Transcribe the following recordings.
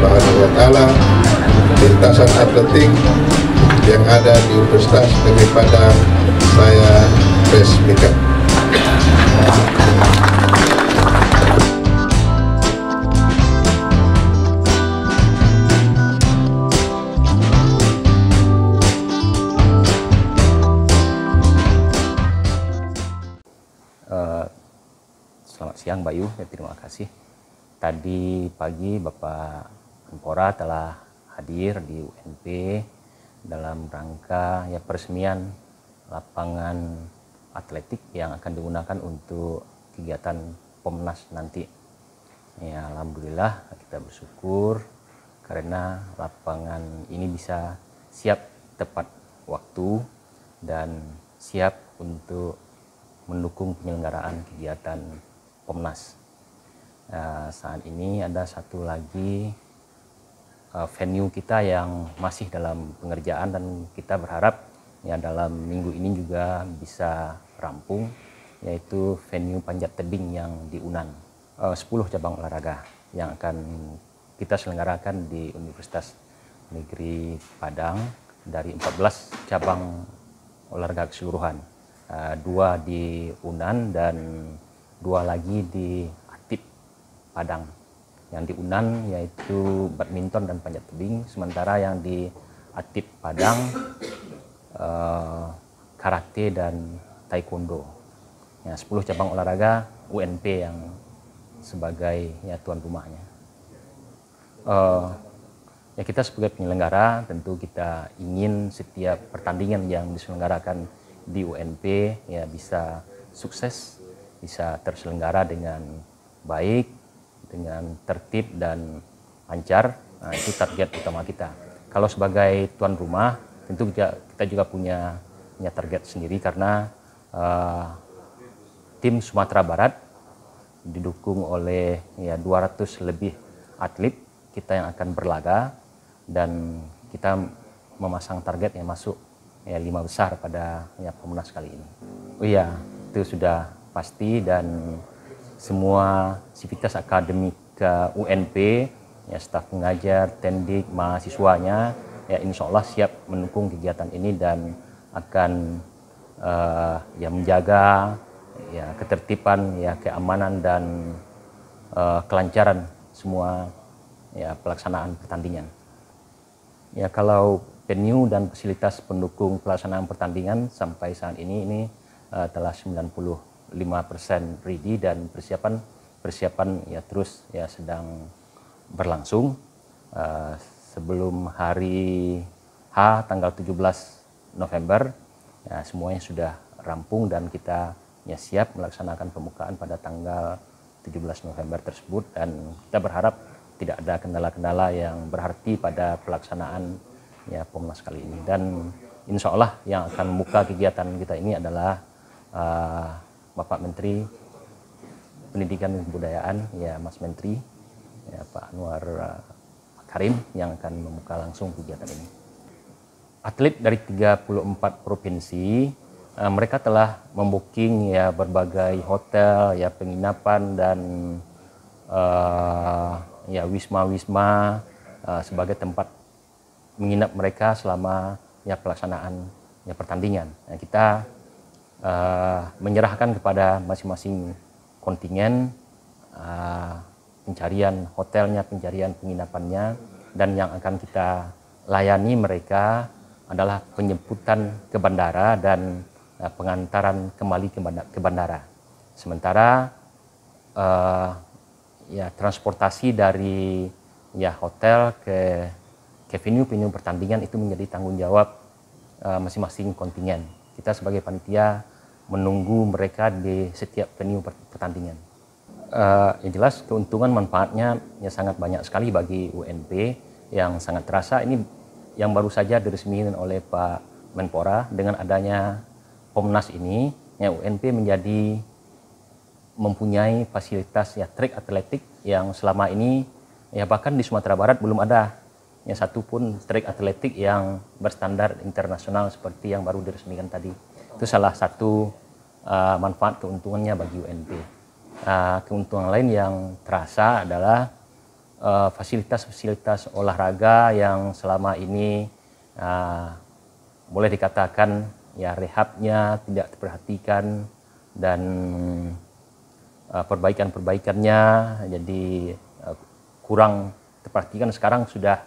Subhanahu wa taala lintasan atletik yang ada di Universitas Negeri Padang saya resmikan. Selamat siang Bayu, ya, terima kasih. Tadi pagi Bapak Menpora telah hadir di UNP dalam rangka ya peresmian lapangan atletik yang akan digunakan untuk kegiatan Pomnas nanti. Ya, alhamdulillah kita bersyukur karena lapangan ini bisa siap tepat waktu dan siap untuk mendukung penyelenggaraan kegiatan Pomnas. Saat ini ada satu lagi venue kita yang masih dalam pengerjaan dan kita berharap ya dalam minggu ini juga bisa rampung, yaitu venue panjat tebing yang di Unan. 10 cabang olahraga yang akan kita selenggarakan di Universitas Negeri Padang dari 14 cabang olahraga keseluruhan. 2 di Unan dan 2 lagi di Atip Padang. Yang di Unan yaitu badminton dan panjat tebing, sementara yang di Atip Padang karate dan taekwondo. Ya, 10 cabang olahraga UNP yang sebagai ya tuan rumahnya. Ya kita sebagai penyelenggara tentu kita ingin setiap pertandingan yang diselenggarakan di UNP ya bisa sukses, bisa terselenggara dengan baik, dengan tertib dan lancar. Nah, itu target utama kita. Kalau sebagai tuan rumah, tentu kita juga punya target sendiri karena tim Sumatera Barat didukung oleh ya 200 lebih atlet kita yang akan berlaga dan kita memasang target yang masuk ya 5 besar pada ya Pomnas kali ini. Oh iya, itu sudah pasti dan semua sivitas akademik UNP, ya staf pengajar, tendik, mahasiswanya, ya insya Allah siap mendukung kegiatan ini dan akan ya menjaga ya ketertiban, ya keamanan dan kelancaran semua ya pelaksanaan pertandingan. Ya kalau venue dan fasilitas pendukung pelaksanaan pertandingan sampai saat ini telah 95% ready dan persiapan ya terus ya sedang berlangsung. Sebelum hari H tanggal 17 November ya semuanya sudah rampung dan kita ya siap melaksanakan pembukaan pada tanggal 17 November tersebut dan kita berharap tidak ada kendala-kendala yang berarti pada pelaksanaan ya Pomnas kali ini. Dan insya Allah yang akan membuka kegiatan kita ini adalah Bapak Menteri Pendidikan dan Kebudayaan, ya Mas Menteri, ya Pak Anwar Karim yang akan membuka langsung kegiatan ini. Atlet dari 34 provinsi, mereka telah membooking ya berbagai hotel, ya penginapan dan ya wisma-wisma sebagai tempat menginap mereka selama ya pelaksanaan ya pertandingan. Nah, kita menyerahkan kepada masing-masing kontingen pencarian hotelnya, pencarian penginapannya, dan yang akan kita layani mereka adalah penjemputan ke bandara dan pengantaran kembali ke bandara. Sementara ya transportasi dari ya hotel ke venue pertandingan itu menjadi tanggung jawab masing-masing kontingen. Kita sebagai panitia menunggu mereka di setiap venue pertandingan. Yang jelas keuntungan manfaatnya ya sangat banyak sekali bagi UNP yang sangat terasa. Ini yang baru saja diresmikan oleh Pak Menpora dengan adanya Pomnas ini, ya UNP mempunyai fasilitas ya track atletik yang selama ini ya bahkan di Sumatera Barat belum ada ya satu pun track atletik yang berstandar internasional seperti yang baru diresmikan tadi. Itu salah satu manfaat keuntungannya bagi UNP. Keuntungan lain yang terasa adalah fasilitas-fasilitas olahraga yang selama ini boleh dikatakan ya rehabnya tidak diperhatikan dan perbaikan-perbaikannya jadi kurang diperhatikan. Sekarang sudah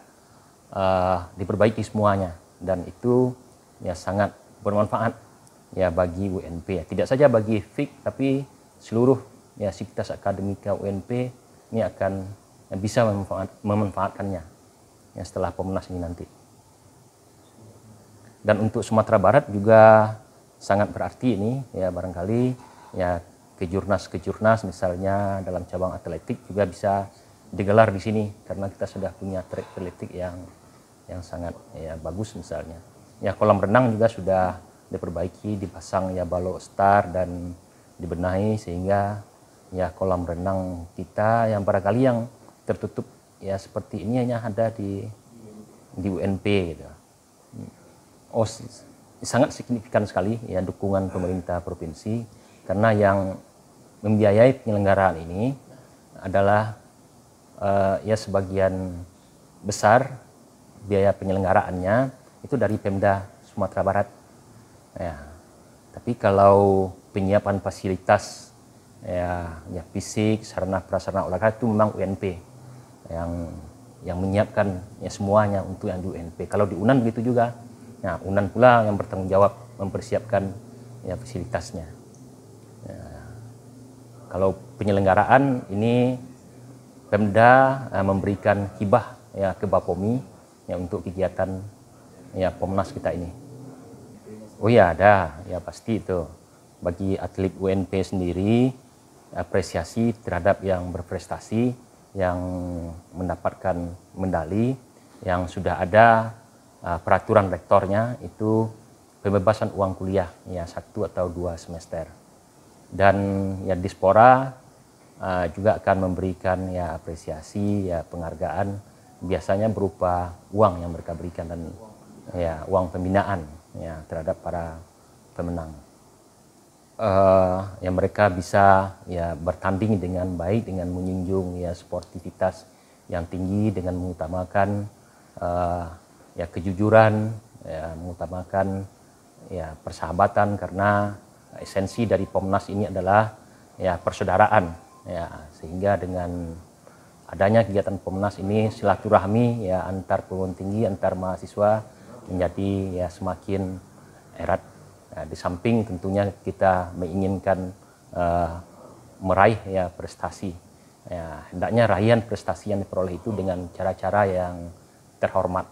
diperbaiki semuanya dan itu ya sangat bermanfaat ya bagi UNP, tidak saja bagi FIK tapi seluruh ya sivitas akademika UNP ini akan bisa memanfaatkannya ya setelah Pomnas ini nanti. Dan untuk Sumatera Barat juga sangat berarti ini ya, barangkali ya kejurnas misalnya dalam cabang atletik juga bisa digelar di sini karena kita sudah punya track atletik yang sangat ya bagus misalnya. Ya kolam renang juga sudah diperbaiki, dipasang ya balok star dan dibenahi sehingga ya kolam renang kita yang barangkali yang tertutup ya seperti ini hanya ada di UNP gitu. Oh, sangat signifikan sekali ya dukungan pemerintah provinsi karena yang membiayai penyelenggaraan ini adalah ya sebagian besar biaya penyelenggaraannya itu dari Pemda Sumatera Barat. Ya, tapi kalau penyiapan fasilitas ya fisik, sarana prasarana olahraga itu memang UNP yang menyiapkan ya semuanya untuk yang di UNP. Kalau di UNAN begitu juga. Nah, UNAN pula yang bertanggung jawab mempersiapkan ya fasilitasnya. Ya, kalau penyelenggaraan ini Pemda memberikan hibah ya ke Bapomi ya untuk kegiatan ya Pomnas kita ini. Oh ya ada, ya pasti itu. Bagi atlet UNP sendiri apresiasi terhadap yang berprestasi, yang mendapatkan medali, yang sudah ada peraturan rektornya itu pembebasan uang kuliah ya 1 atau 2 semester. Dan ya Dispora juga akan memberikan ya apresiasi ya penghargaan biasanya berupa uang yang mereka berikan dan ya uang pembinaan ya terhadap para pemenang. Ya mereka bisa ya bertanding dengan baik dengan menjunjung ya sportivitas yang tinggi dengan mengutamakan ya kejujuran, ya mengutamakan ya persahabatan karena esensi dari Pomnas ini adalah ya persaudaraan ya sehingga dengan adanya kegiatan Pomnas ini silaturahmi ya antar perguruan tinggi antar mahasiswa menjadi ya semakin erat. Nah, di samping tentunya kita menginginkan meraih ya prestasi. Ya, hendaknya raihan prestasi yang diperoleh itu dengan cara-cara yang terhormat.